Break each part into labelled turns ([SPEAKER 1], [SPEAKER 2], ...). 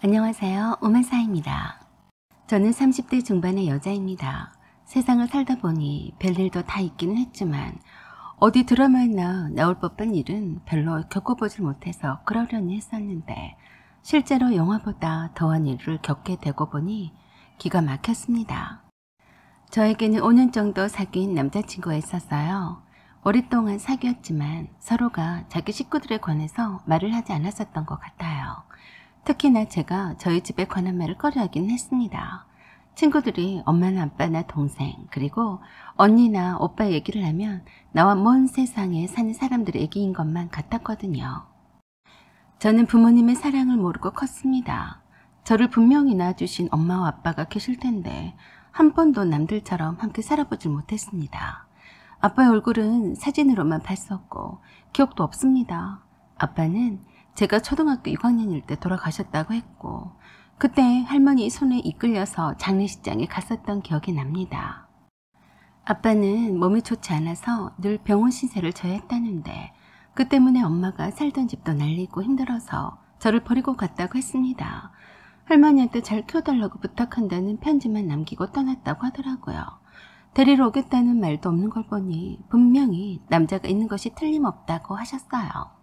[SPEAKER 1] 안녕하세요. 오만사입니다. 저는 30대 중반의 여자입니다. 세상을 살다 보니 별일도 다 있기는 했지만 어디 드라마에나 나올 법한 일은 별로 겪어보질 못해서 그러려니 했었는데 실제로 영화보다 더한 일을 겪게 되고 보니 기가 막혔습니다. 저에게는 5년 정도 사귄 남자친구가 있었어요. 오랫동안 사귀었지만 서로가 자기 식구들에 관해서 말을 하지 않았었던 것 같아요. 특히나 제가 저희 집에 관한 말을 꺼려하긴 했습니다. 친구들이 엄마나 아빠나 동생 그리고 언니나 오빠 얘기를 하면 나와 먼 세상에 사는 사람들의 얘기인 것만 같았거든요. 저는 부모님의 사랑을 모르고 컸습니다. 저를 분명히 낳아주신 엄마와 아빠가 계실 텐데 한 번도 남들처럼 함께 살아보질 못했습니다. 아빠의 얼굴은 사진으로만 봤었고 기억도 없습니다. 아빠는 제가 초등학교 6학년일 때 돌아가셨다고 했고 그때 할머니 손에 이끌려서 장례식장에 갔었던 기억이 납니다. 아빠는 몸이 좋지 않아서 늘 병원 신세를 져야 했다는데 그 때문에 엄마가 살던 집도 날리고 힘들어서 저를 버리고 갔다고 했습니다. 할머니한테 잘 키워달라고 부탁한다는 편지만 남기고 떠났다고 하더라고요. 데리러 오겠다는 말도 없는 걸 보니 분명히 남자가 있는 것이 틀림없다고 하셨어요.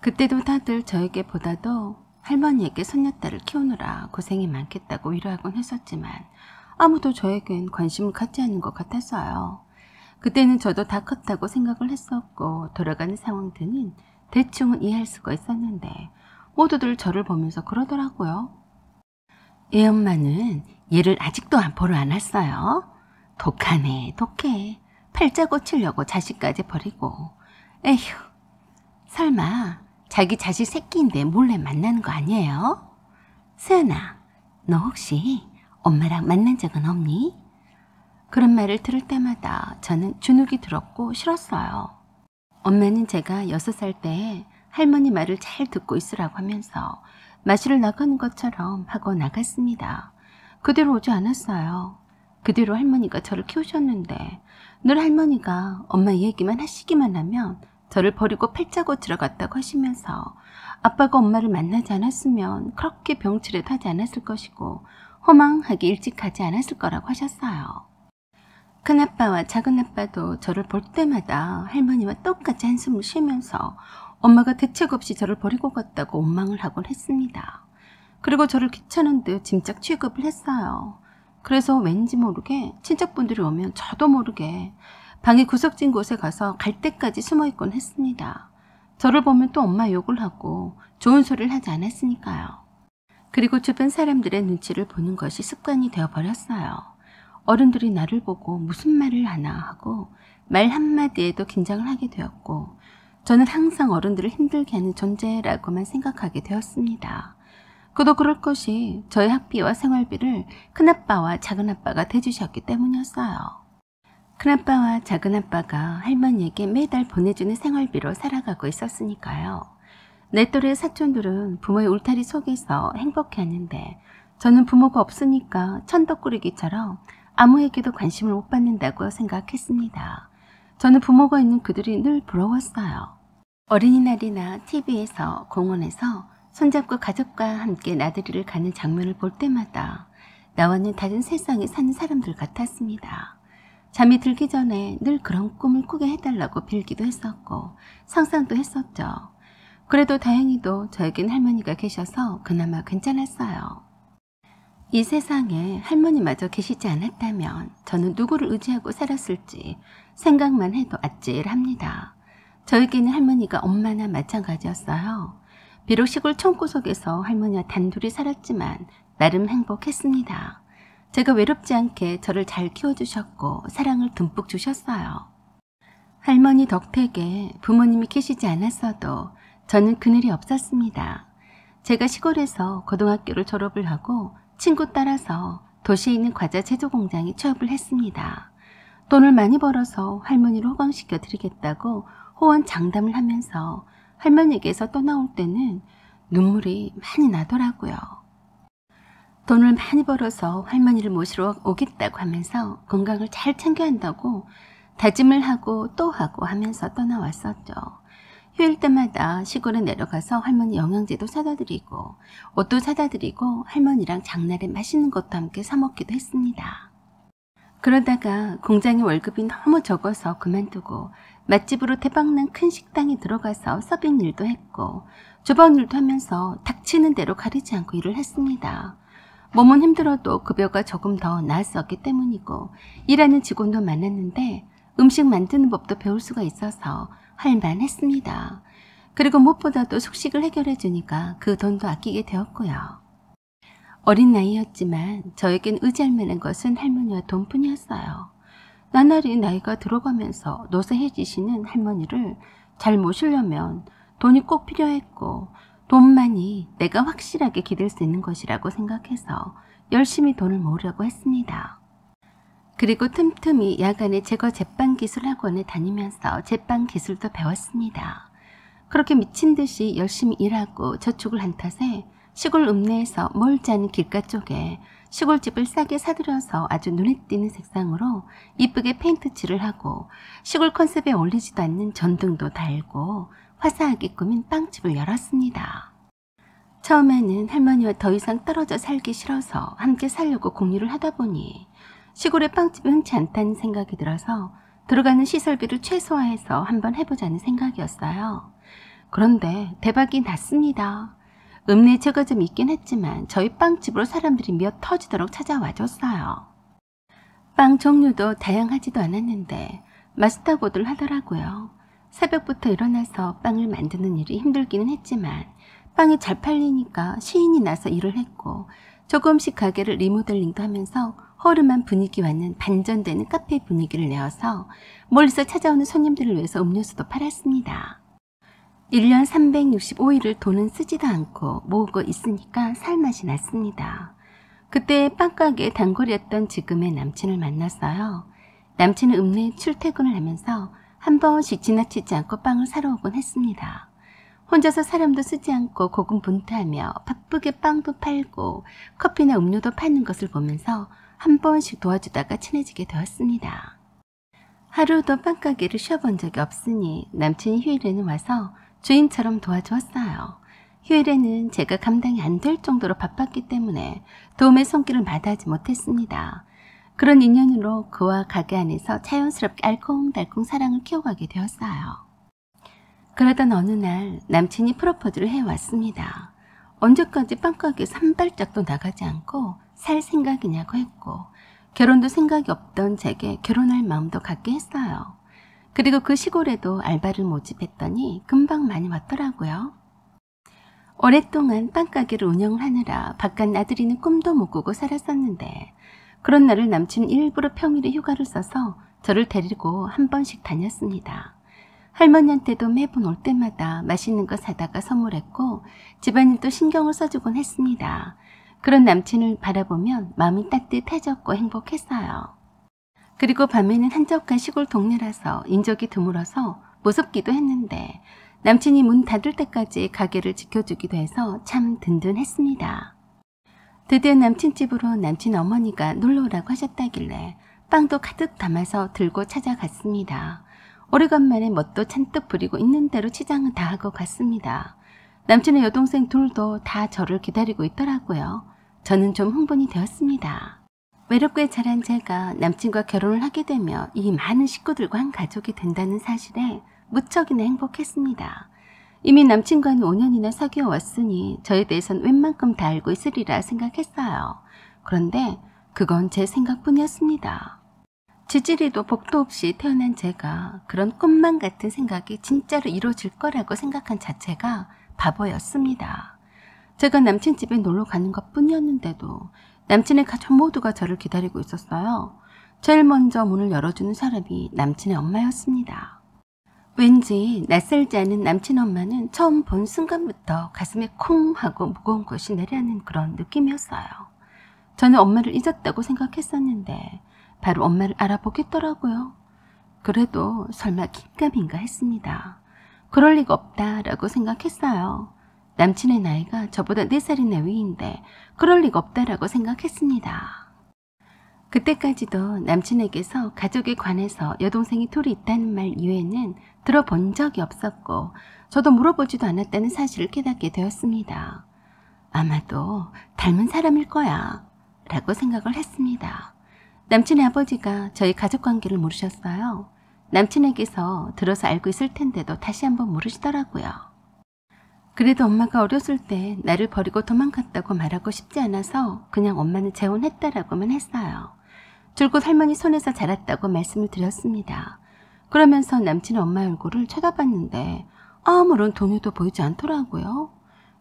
[SPEAKER 1] 그때도 다들 저에게 보다도 할머니에게 손녀딸을 키우느라 고생이 많겠다고 위로하곤 했었지만 아무도 저에겐 관심을 갖지 않는 것 같았어요. 그때는 저도 다 컸다고 생각을 했었고 돌아가는 상황들은 대충은 이해할 수가 있었는데 모두들 저를 보면서 그러더라고요. 얘 엄마는 얘를 아직도 보러 안 왔어요. 독하네 독해. 팔자 고치려고 자식까지 버리고. 에휴 설마 자기 자식 새끼인데 몰래 만나는 거 아니에요? 세연아, 너 혹시 엄마랑 만난 적은 없니? 그런 말을 들을 때마다 저는 주눅이 들었고 싫었어요. 엄마는 제가 6살 때 할머니 말을 잘 듣고 있으라고 하면서 마시러 나가는 것처럼 하고 나갔습니다. 그 뒤로 오지 않았어요. 그 뒤로 할머니가 저를 키우셨는데 늘 할머니가 엄마 얘기만 하시기만 하면 저를 버리고 팔자 고치러 갔다고 하시면서 아빠가 엄마를 만나지 않았으면 그렇게 병치레도 하지 않았을 것이고 허망하게 일찍 가지 않았을 거라고 하셨어요. 큰아빠와 작은아빠도 저를 볼 때마다 할머니와 똑같이 한숨을 쉬면서 엄마가 대책 없이 저를 버리고 갔다고 원망을 하곤 했습니다. 그리고 저를 귀찮은 듯 짐작 취급을 했어요. 그래서 왠지 모르게 친척분들이 오면 저도 모르게 방이 구석진 곳에 가서 갈 때까지 숨어있곤 했습니다. 저를 보면 또 엄마 욕을 하고 좋은 소리를 하지 않았으니까요. 그리고 주변 사람들의 눈치를 보는 것이 습관이 되어버렸어요. 어른들이 나를 보고 무슨 말을 하나 하고 말 한마디에도 긴장을 하게 되었고 저는 항상 어른들을 힘들게 하는 존재라고만 생각하게 되었습니다. 그도 그럴 것이 저의 학비와 생활비를 큰아빠와 작은아빠가 대주셨기 때문이었어요. 큰아빠와 작은아빠가 할머니에게 매달 보내주는 생활비로 살아가고 있었으니까요. 내 또래 사촌들은 부모의 울타리 속에서 행복해하는데 저는 부모가 없으니까 천덕꾸러기처럼 아무에게도 관심을 못 받는다고 생각했습니다. 저는 부모가 있는 그들이 늘 부러웠어요. 어린이날이나 TV에서 공원에서 손잡고 가족과 함께 나들이를 가는 장면을 볼 때마다 나와는 다른 세상에 사는 사람들 같았습니다. 잠이 들기 전에 늘 그런 꿈을 꾸게 해달라고 빌기도 했었고 상상도 했었죠. 그래도 다행히도 저에겐 할머니가 계셔서 그나마 괜찮았어요. 이 세상에 할머니마저 계시지 않았다면 저는 누구를 의지하고 살았을지 생각만 해도 아찔합니다. 저에게는 할머니가 엄마나 마찬가지였어요. 비록 시골 총구석에서 할머니와 단둘이 살았지만 나름 행복했습니다. 제가 외롭지 않게 저를 잘 키워주셨고 사랑을 듬뿍 주셨어요. 할머니 덕택에 부모님이 계시지 않았어도 저는 그늘이 없었습니다. 제가 시골에서 고등학교를 졸업을 하고 친구 따라서 도시에 있는 과자 제조 공장에 취업을 했습니다. 돈을 많이 벌어서 할머니를 호강시켜 드리겠다고 호언장담을 하면서 할머니에게서 떠나올 때는 눈물이 많이 나더라고요. 돈을 많이 벌어서 할머니를 모시러 오겠다고 하면서 건강을 잘 챙겨야 한다고 다짐을 하고 또 하고 하면서 떠나왔었죠. 휴일 때마다 시골에 내려가서 할머니 영양제도 사다 드리고 옷도 사다 드리고 할머니랑 장날에 맛있는 것도 함께 사 먹기도 했습니다. 그러다가 공장의 월급이 너무 적어서 그만두고 맛집으로 대박난 큰 식당에 들어가서 서빙 일도 했고 주방 일도 하면서 닥치는 대로 가리지 않고 일을 했습니다. 몸은 힘들어도 급여가 조금 더 나았었기 때문이고 일하는 직원도 많았는데 음식 만드는 법도 배울 수가 있어서 할만했습니다. 그리고 무엇보다도 숙식을 해결해 주니까 그 돈도 아끼게 되었고요. 어린 나이였지만 저에겐 의지할 만한 것은 할머니와 돈뿐이었어요. 나날이 나이가 들어가면서 노쇠해지시는 할머니를 잘 모시려면 돈이 꼭 필요했고 돈만이 내가 확실하게 기댈 수 있는 것이라고 생각해서 열심히 돈을 모으려고 했습니다. 그리고 틈틈이 야간에 제거 제빵 기술 학원에 다니면서 제빵 기술도 배웠습니다. 그렇게 미친 듯이 열심히 일하고 저축을 한 탓에 시골 읍내에서 멀지 않은 길가 쪽에 시골집을 싸게 사들여서 아주 눈에 띄는 색상으로 이쁘게 페인트칠을 하고 시골 컨셉에 어울리지도 않는 전등도 달고 화사하게 꾸민 빵집을 열었습니다. 처음에는 할머니와 더 이상 떨어져 살기 싫어서 함께 살려고 공유를 하다 보니 시골의 빵집이 흔치 않다는 생각이 들어서 들어가는 시설비를 최소화해서 한번 해보자는 생각이었어요. 그런데 대박이 났습니다. 읍내에 제과점이 있긴 했지만 저희 빵집으로 사람들이 미어 터지도록 찾아와 줬어요. 빵 종류도 다양하지도 않았는데 맛있다고들 하더라고요. 새벽부터 일어나서 빵을 만드는 일이 힘들기는 했지만 빵이 잘 팔리니까 시인이 나서 일을 했고 조금씩 가게를 리모델링도 하면서 허름한 분위기와는 반전되는 카페 분위기를 내어서 멀리서 찾아오는 손님들을 위해서 음료수도 팔았습니다. 1년 365일을 돈은 쓰지도 않고 모으고 있으니까 살맛이 났습니다. 그때 빵가게 단골이었던 지금의 남친을 만났어요. 남친은 읍내에 출퇴근을 하면서 한 번씩 지나치지 않고 빵을 사러 오곤 했습니다. 혼자서 사람도 쓰지 않고 고군분투하며 바쁘게 빵도 팔고 커피나 음료도 파는 것을 보면서 한 번씩 도와주다가 친해지게 되었습니다. 하루도 빵가게를 쉬어본 적이 없으니 남친이 휴일에는 와서 주인처럼 도와주었어요. 휴일에는 제가 감당이 안 될 정도로 바빴기 때문에 도움의 손길을 마다하지 못했습니다. 그런 인연으로 그와 가게 안에서 자연스럽게 알콩달콩 사랑을 키워가게 되었어요. 그러던 어느 날 남친이 프로포즈를 해왔습니다. 언제까지 빵가게에서 한 발짝도 나가지 않고 살 생각이냐고 했고 결혼도 생각이 없던 제게 결혼할 마음도 갖게 했어요. 그리고 그 시골에도 알바를 모집했더니 금방 많이 왔더라고요. 오랫동안 빵가게를 운영을 하느라 바깥 나들이는 꿈도 못 꾸고 살았었는데 그런 날을 남친은 일부러 평일에 휴가를 써서 저를 데리고 한 번씩 다녔습니다. 할머니한테도 매번 올 때마다 맛있는 거 사다가 선물했고 집안일도 신경을 써주곤 했습니다. 그런 남친을 바라보면 마음이 따뜻해졌고 행복했어요. 그리고 밤에는 한적한 시골 동네라서 인적이 드물어서 무섭기도 했는데 남친이 문 닫을 때까지 가게를 지켜주기도 해서 참 든든했습니다. 드디어 남친 집으로 남친 어머니가 놀러오라고 하셨다길래 빵도 가득 담아서 들고 찾아갔습니다. 오래간만에 멋도 잔뜩 부리고 있는 대로 치장은 다 하고 갔습니다. 남친의 여동생 둘도 다 저를 기다리고 있더라고요. 저는 좀 흥분이 되었습니다. 외롭게 자란 제가 남친과 결혼을 하게 되며 이 많은 식구들과 한 가족이 된다는 사실에 무척이나 행복했습니다. 이미 남친과는 5년이나 사귀어 왔으니 저에 대해선 웬만큼 다 알고 있으리라 생각했어요. 그런데 그건 제 생각뿐이었습니다. 지지리도 복도 없이 태어난 제가 그런 꿈만 같은 생각이 진짜로 이루어질 거라고 생각한 자체가 바보였습니다. 제가 남친 집에 놀러 가는 것 뿐이었는데도 남친의 가족 모두가 저를 기다리고 있었어요. 제일 먼저 문을 열어주는 사람이 남친의 엄마였습니다. 왠지 낯설지 않은 남친 엄마는 처음 본 순간부터 가슴에 콩 하고 무거운 것이 내려앉는 그런 느낌이었어요. 저는 엄마를 잊었다고 생각했었는데 바로 엄마를 알아보겠더라고요. 그래도 설마 긴가민가 했습니다. 그럴 리가 없다라고 생각했어요. 남친의 나이가 저보다 4살이나 위인데 그럴 리가 없다라고 생각했습니다. 그때까지도 남친에게서 가족에 관해서 여동생이 둘이 있다는 말 이외에는 들어본 적이 없었고 저도 물어보지도 않았다는 사실을 깨닫게 되었습니다. 아마도 닮은 사람일 거야 라고 생각을 했습니다. 남친의 아버지가 저희 가족관계를 모르셨어요. 남친에게서 들어서 알고 있을 텐데도 다시 한번 물으시더라고요. 그래도 엄마가 어렸을 때 나를 버리고 도망갔다고 말하고 싶지 않아서 그냥 엄마는 재혼했다라고만 했어요. 줄곧 할머니 손에서 자랐다고 말씀을 드렸습니다. 그러면서 남친의 엄마 얼굴을 쳐다봤는데 아무런 동요도 보이지 않더라고요.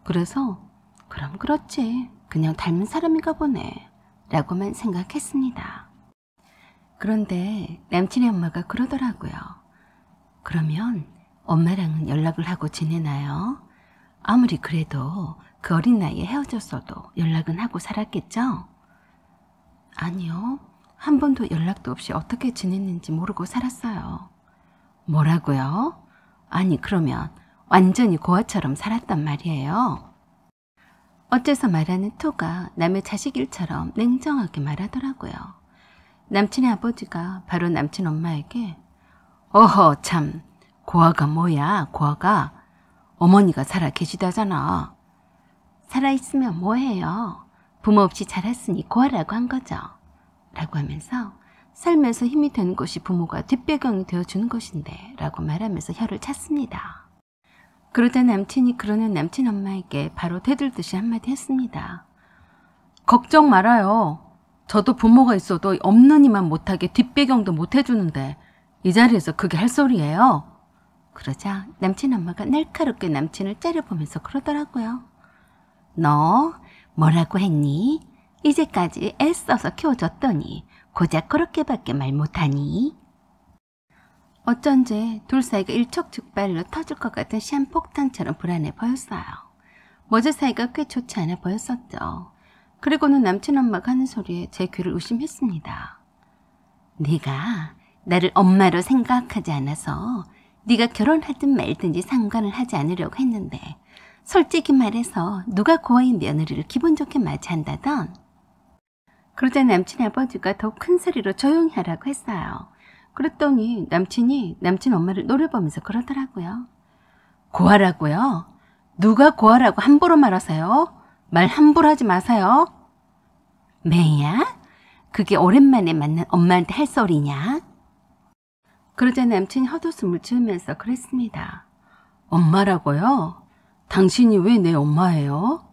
[SPEAKER 1] 그래서 그럼 그렇지, 그냥 닮은 사람인가 보네 라고만 생각했습니다. 그런데 남친의 엄마가 그러더라고요. 그러면 엄마랑은 연락을 하고 지내나요? 아무리 그래도 그 어린 나이에 헤어졌어도 연락은 하고 살았겠죠? 아니요. 한 번도 연락도 없이 어떻게 지냈는지 모르고 살았어요. 뭐라고요? 아니 그러면 완전히 고아처럼 살았단 말이에요. 어째서 말하는 토가 남의 자식일처럼 냉정하게 말하더라고요. 남친의 아버지가 바로 남친 엄마에게 어허 참, 고아가 뭐야 고아가? 어머니가 살아 계시다잖아. 살아있으면 뭐해요? 부모 없이 자랐으니 고아라고 한 거죠. 라고 하면서 살면서 힘이 되는 것이 부모가 뒷배경이 되어주는 것인데 라고 말하면서 혀를 찼습니다. 그러자 남친이 그러는 남친 엄마에게 바로 대들듯이 한마디 했습니다. 걱정 말아요. 저도 부모가 있어도 없는 이만 못하게 뒷배경도 못해주는데 이 자리에서 그게 할 소리예요? 그러자 남친 엄마가 날카롭게 남친을 째려보면서 그러더라고요. 너 뭐라고 했니? 이제까지 애써서 키워줬더니 고작 그렇게밖에 말 못하니? 어쩐지 둘 사이가 일촉즉발로 터질 것 같은 시한폭탄처럼 불안해 보였어요. 머지 사이가 꽤 좋지 않아 보였었죠. 그리고는 남친 엄마가 하는 소리에 제 귀를 의심했습니다. 네가 나를 엄마로 생각하지 않아서 네가 결혼하든 말든지 상관을 하지 않으려고 했는데 솔직히 말해서 누가 고아인 며느리를 기분 좋게 맞이한다던? 그러자 남친의 아버지가 더 큰 소리로 조용히 하라고 했어요. 그랬더니 남친이 남친 엄마를 노려보면서 그러더라고요. 고아라고요? 누가 고아라고 함부로 말하세요? 말 함부로 하지 마세요. 매야? 그게 오랜만에 만난 엄마한테 할 소리냐? 그러자 남친이 헛웃음을 지으면서 그랬습니다. 엄마라고요? 당신이 왜 내 엄마예요?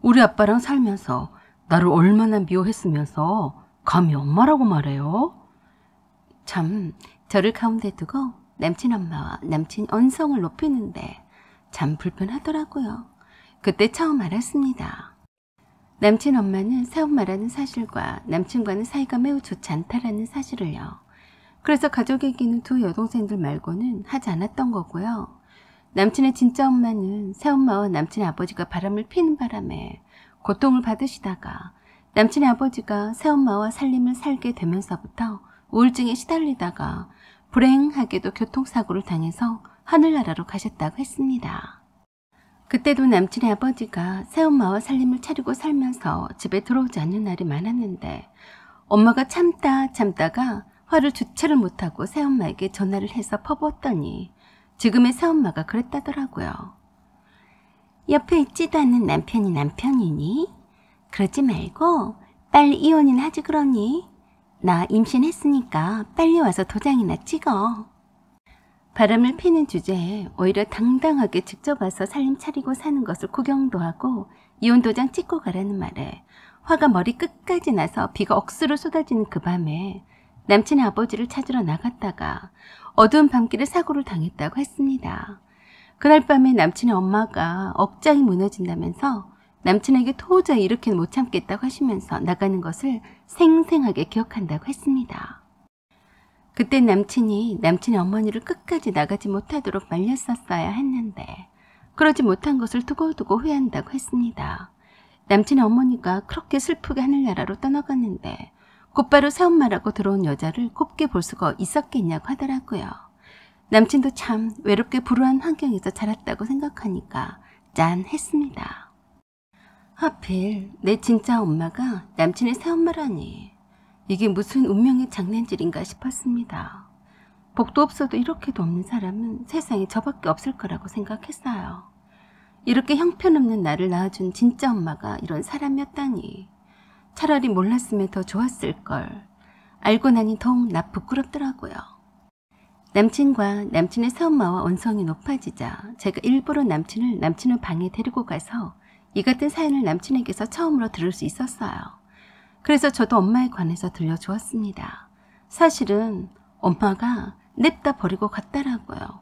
[SPEAKER 1] 우리 아빠랑 살면서 나를 얼마나 미워했으면서 감히 엄마라고 말해요? 참, 저를 가운데 두고 남친 엄마와 남친 언성을 높이는데 참 불편하더라고요. 그때 처음 알았습니다. 남친 엄마는 새엄마라는 사실과 남친과는 사이가 매우 좋지 않다라는 사실을요. 그래서 가족에게는 두 여동생들 말고는 하지 않았던 거고요. 남친의 진짜 엄마는 새엄마와 남친의 아버지가 바람을 피는 바람에 고통을 받으시다가 남친의 아버지가 새엄마와 살림을 살게 되면서부터 우울증에 시달리다가 불행하게도 교통사고를 당해서 하늘나라로 가셨다고 했습니다. 그때도 남친의 아버지가 새엄마와 살림을 차리고 살면서 집에 들어오지 않는 날이 많았는데 엄마가 참다가 화를 주체를 못하고 새엄마에게 전화를 해서 퍼부었더니 지금의 새엄마가 그랬다더라고요. 옆에 있지도 않는 남편이 남편이니? 그러지 말고 빨리 이혼이나 하지 그러니? 나 임신했으니까 빨리 와서 도장이나 찍어. 바람을 피는 주제에 오히려 당당하게 직접 와서 살림 차리고 사는 것을 구경도 하고 이혼 도장 찍고 가라는 말에 화가 머리 끝까지 나서 비가 억수로 쏟아지는 그 밤에 남친의 아버지를 찾으러 나갔다가 어두운 밤길에 사고를 당했다고 했습니다. 그날 밤에 남친의 엄마가 억장이 무너진다면서 남친에게 도저히 이렇게는 못 참겠다고 하시면서 나가는 것을 생생하게 기억한다고 했습니다. 그때 남친이 남친의 어머니를 끝까지 나가지 못하도록 말렸었어야 했는데 그러지 못한 것을 두고두고 후회한다고 했습니다. 남친의 어머니가 그렇게 슬프게 하늘나라로 떠나갔는데 곧바로 새엄마라고 들어온 여자를 곱게 볼 수가 있었겠냐고 하더라고요. 남친도 참 외롭게 불우한 환경에서 자랐다고 생각하니까 짠했습니다. 하필 내 진짜 엄마가 남친의 새엄마라니. 이게 무슨 운명의 장난질인가 싶었습니다. 복도 없어도 이렇게도 없는 사람은 세상에 저밖에 없을 거라고 생각했어요. 이렇게 형편없는 나를 낳아준 진짜 엄마가 이런 사람이었다니. 차라리 몰랐으면 더 좋았을걸. 알고 나니 더욱 나 부끄럽더라고요. 남친과 남친의 새엄마와 언성이 높아지자 제가 일부러 남친의 방에 데리고 가서 이 같은 사연을 남친에게서 처음으로 들을 수 있었어요. 그래서 저도 엄마에 관해서 들려주었습니다. 사실은 엄마가 냅다 버리고 갔다라고요.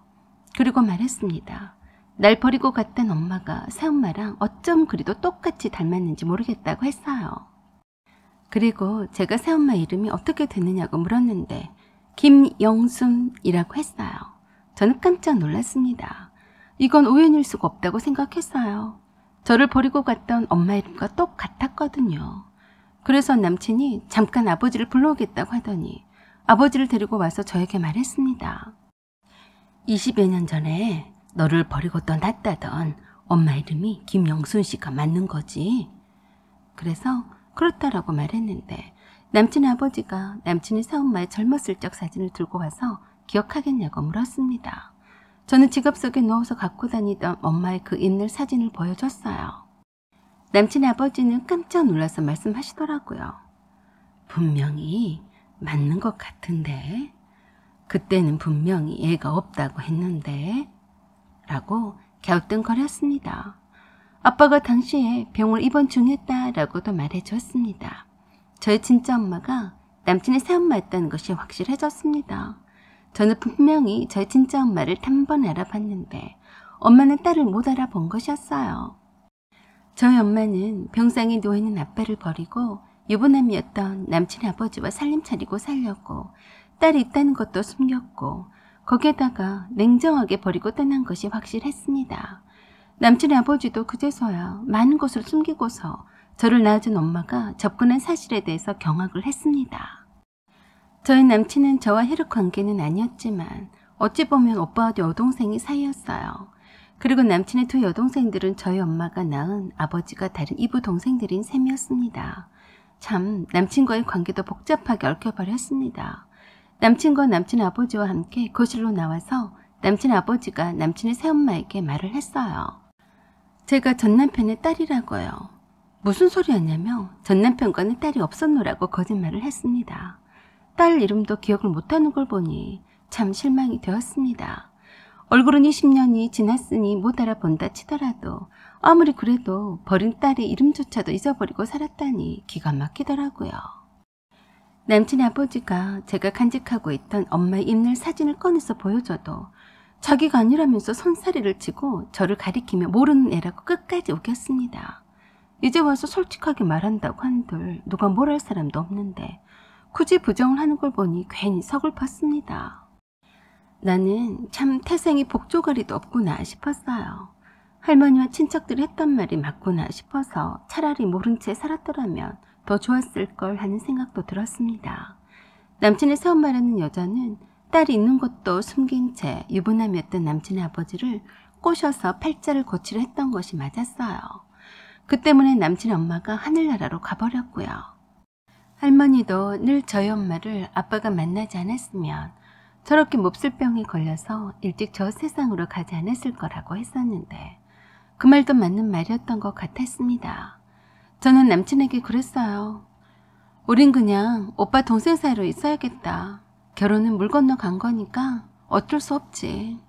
[SPEAKER 1] 그리고 말했습니다. 날 버리고 갔던 엄마가 새엄마랑 어쩜 그리도 똑같이 닮았는지 모르겠다고 했어요. 그리고 제가 새엄마 이름이 어떻게 됐느냐고 물었는데 김영순이라고 했어요. 저는 깜짝 놀랐습니다. 이건 우연일 수가 없다고 생각했어요. 저를 버리고 갔던 엄마 이름과 똑같았거든요. 그래서 남친이 잠깐 아버지를 불러오겠다고 하더니 아버지를 데리고 와서 저에게 말했습니다. 20여 년 전에 너를 버리고 떠났다던 엄마 이름이 김영순 씨가 맞는 거지. 그래서 그렇다라고 말했는데 남친 아버지가 남친의 새엄마의 젊었을 적 사진을 들고 와서 기억하겠냐고 물었습니다. 저는 지갑 속에 넣어서 갖고 다니던 엄마의 그 옛날 사진을 보여줬어요. 남친 아버지는 깜짝 놀라서 말씀하시더라고요. 분명히 맞는 것 같은데 그때는 분명히 애가 없다고 했는데 라고 갸우뚱거렸습니다. 아빠가 당시에 병을 입원 중이었다라고도 말해줬습니다. 저의 진짜 엄마가 남친의 새엄마였다는 것이 확실해졌습니다. 저는 분명히 저의 진짜 엄마를 단번에 알아봤는데 엄마는 딸을 못 알아본 것이었어요. 저희 엄마는 병상에 누워있는 아빠를 버리고 유부남이었던 남친 아버지와 살림 차리고 살려고 딸이 있다는 것도 숨겼고 거기에다가 냉정하게 버리고 떠난 것이 확실했습니다. 남친의 아버지도 그제서야 많은 것을 숨기고서 저를 낳아준 엄마가 접근한 사실에 대해서 경악을 했습니다. 저희 남친은 저와 혈육 관계는 아니었지만 어찌 보면 오빠와 여동생이 사이였어요. 그리고 남친의 두 여동생들은 저희 엄마가 낳은 아버지가 다른 이부 동생들인 셈이었습니다. 참 남친과의 관계도 복잡하게 얽혀버렸습니다. 남친과 남친 아버지와 함께 거실로 나와서 남친 아버지가 남친의 새엄마에게 말을 했어요. 제가 전 남편의 딸이라고요. 무슨 소리였냐며 전 남편과는 딸이 없었노라고 거짓말을 했습니다. 딸 이름도 기억을 못하는 걸 보니 참 실망이 되었습니다. 얼굴은 20년이 지났으니 못 알아본다 치더라도 아무리 그래도 버린 딸의 이름조차도 잊어버리고 살았다니 기가 막히더라고요. 남친 아버지가 제가 간직하고 있던 엄마의 입늘 사진을 꺼내서 보여줘도 자기가 아니라면서 손사래를 치고 저를 가리키며 모르는 애라고 끝까지 우겼습니다. 이제 와서 솔직하게 말한다고 한들 누가 뭘 할 사람도 없는데 굳이 부정을 하는 걸 보니 괜히 서글펐습니다. 나는 참 태생이 복조가리도 없구나 싶었어요. 할머니와 친척들이 했던 말이 맞구나 싶어서 차라리 모른 채 살았더라면 더 좋았을 걸 하는 생각도 들었습니다. 남친의 새엄마라는 여자는 딸이 있는 것도 숨긴 채 유부남이었던 남친의 아버지를 꼬셔서 팔자를 고치려 했던 것이 맞았어요. 그 때문에 남친의 엄마가 하늘나라로 가버렸고요. 할머니도 늘 저희 엄마를 아빠가 만나지 않았으면 저렇게 몹쓸 병에 걸려서 일찍 저 세상으로 가지 않았을 거라고 했었는데 그 말도 맞는 말이었던 것 같았습니다. 저는 남친에게 그랬어요. 우린 그냥 오빠 동생 사이로 있어야겠다. 결혼은 물 건너 간 거니까 어쩔 수 없지.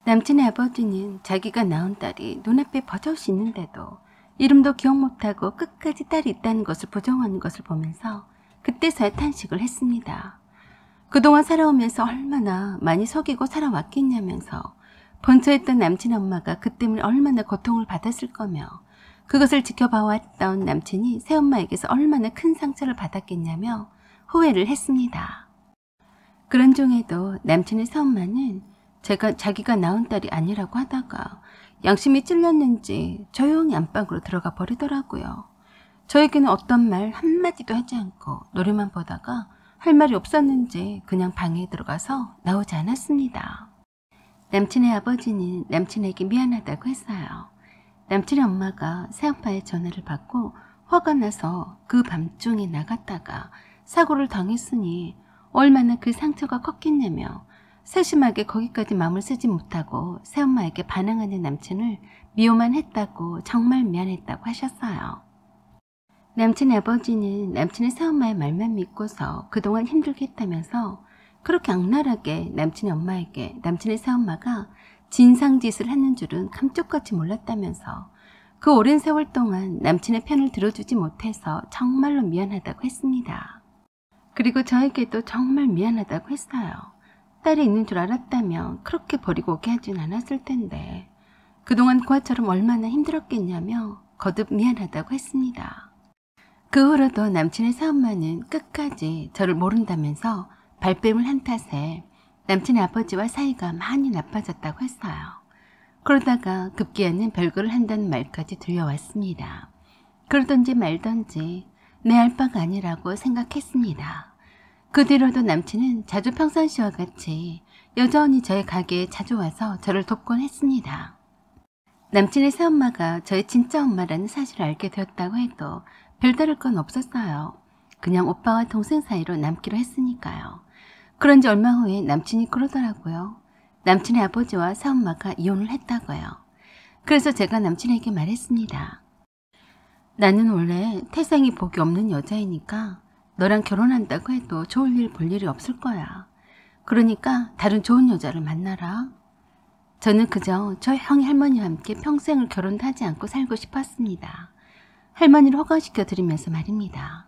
[SPEAKER 1] 남친의 아버지는 자기가 낳은 딸이 눈앞에 버젓이 있는데도 이름도 기억 못하고 끝까지 딸이 있다는 것을 부정하는 것을 보면서 그때서야 탄식을 했습니다. 그동안 살아오면서 얼마나 많이 속이고 살아왔겠냐면서 번처했던 남친 엄마가 그 때문에 얼마나 고통을 받았을 거며 그것을 지켜봐왔던 남친이 새엄마에게서 얼마나 큰 상처를 받았겠냐며 후회를 했습니다. 그런 중에도 남친의 새엄마는 자기가 낳은 딸이 아니라고 하다가 양심이 찔렸는지 조용히 안방으로 들어가 버리더라고요. 저에게는 어떤 말 한마디도 하지 않고 노래만 보다가 할 말이 없었는지 그냥 방에 들어가서 나오지 않았습니다. 남친의 아버지는 남친에게 미안하다고 했어요. 남친의 엄마가 새엄마의 전화를 받고 화가 나서 그 밤중에 나갔다가 사고를 당했으니 얼마나 그 상처가 컸겠냐며 세심하게 거기까지 마음을 쓰지 못하고 새엄마에게 반항하는 남친을 미워만 했다고 정말 미안했다고 하셨어요. 남친의 아버지는 남친의 새엄마의 말만 믿고서 그동안 힘들게 했다면서 그렇게 악랄하게 남친의 엄마에게 남친의 새엄마가 진상짓을 하는 줄은 감쪽같이 몰랐다면서 그 오랜 세월 동안 남친의 편을 들어주지 못해서 정말로 미안하다고 했습니다. 그리고 저에게도 정말 미안하다고 했어요. 딸이 있는 줄 알았다면 그렇게 버리고 오게 하진 않았을 텐데 그동안 그와처럼 얼마나 힘들었겠냐며 거듭 미안하다고 했습니다. 그 후로도 남친의 새엄마는 끝까지 저를 모른다면서 발뺌을 한 탓에 남친의 아버지와 사이가 많이 나빠졌다고 했어요. 그러다가 급기야는 별거를 한다는 말까지 들려왔습니다. 그러던지 말던지 내 알 바가 아니라고 생각했습니다. 그 뒤로도 남친은 자주 평상시와 같이 여전히 저의 가게에 자주 와서 저를 돕곤 했습니다. 남친의 새엄마가 저의 진짜 엄마라는 사실을 알게 되었다고 해도 별다를 건 없었어요. 그냥 오빠와 동생 사이로 남기로 했으니까요. 그런지 얼마 후에 남친이 그러더라고요. 남친의 아버지와 새엄마가 이혼을 했다고요. 그래서 제가 남친에게 말했습니다. 나는 원래 태생이 복이 없는 여자이니까 너랑 결혼한다고 해도 좋을 일 볼 일이 없을 거야. 그러니까 다른 좋은 여자를 만나라. 저는 그저 형이 할머니와 함께 평생을 결혼도 하지 않고 살고 싶었습니다. 할머니를 허가시켜 드리면서 말입니다.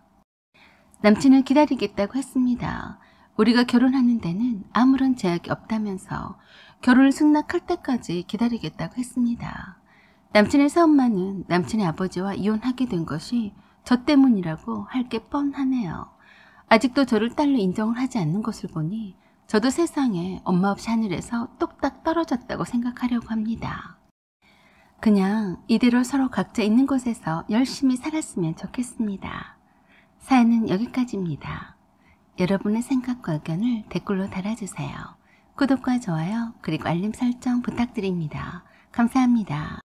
[SPEAKER 1] 남친은 기다리겠다고 했습니다. 우리가 결혼하는 데는 아무런 제약이 없다면서 결혼을 승낙할 때까지 기다리겠다고 했습니다. 남친의 새엄마는 남친의 아버지와 이혼하게 된 것이 저 때문이라고 할 게 뻔하네요. 아직도 저를 딸로 인정을 하지 않는 것을 보니 저도 세상에 엄마 없이 하늘에서 뚝딱 떨어졌다고 생각하려고 합니다. 그냥 이대로 서로 각자 있는 곳에서 열심히 살았으면 좋겠습니다. 사연은 여기까지입니다. 여러분의 생각과 의견을 댓글로 달아주세요. 구독과 좋아요 그리고 알림 설정 부탁드립니다. 감사합니다.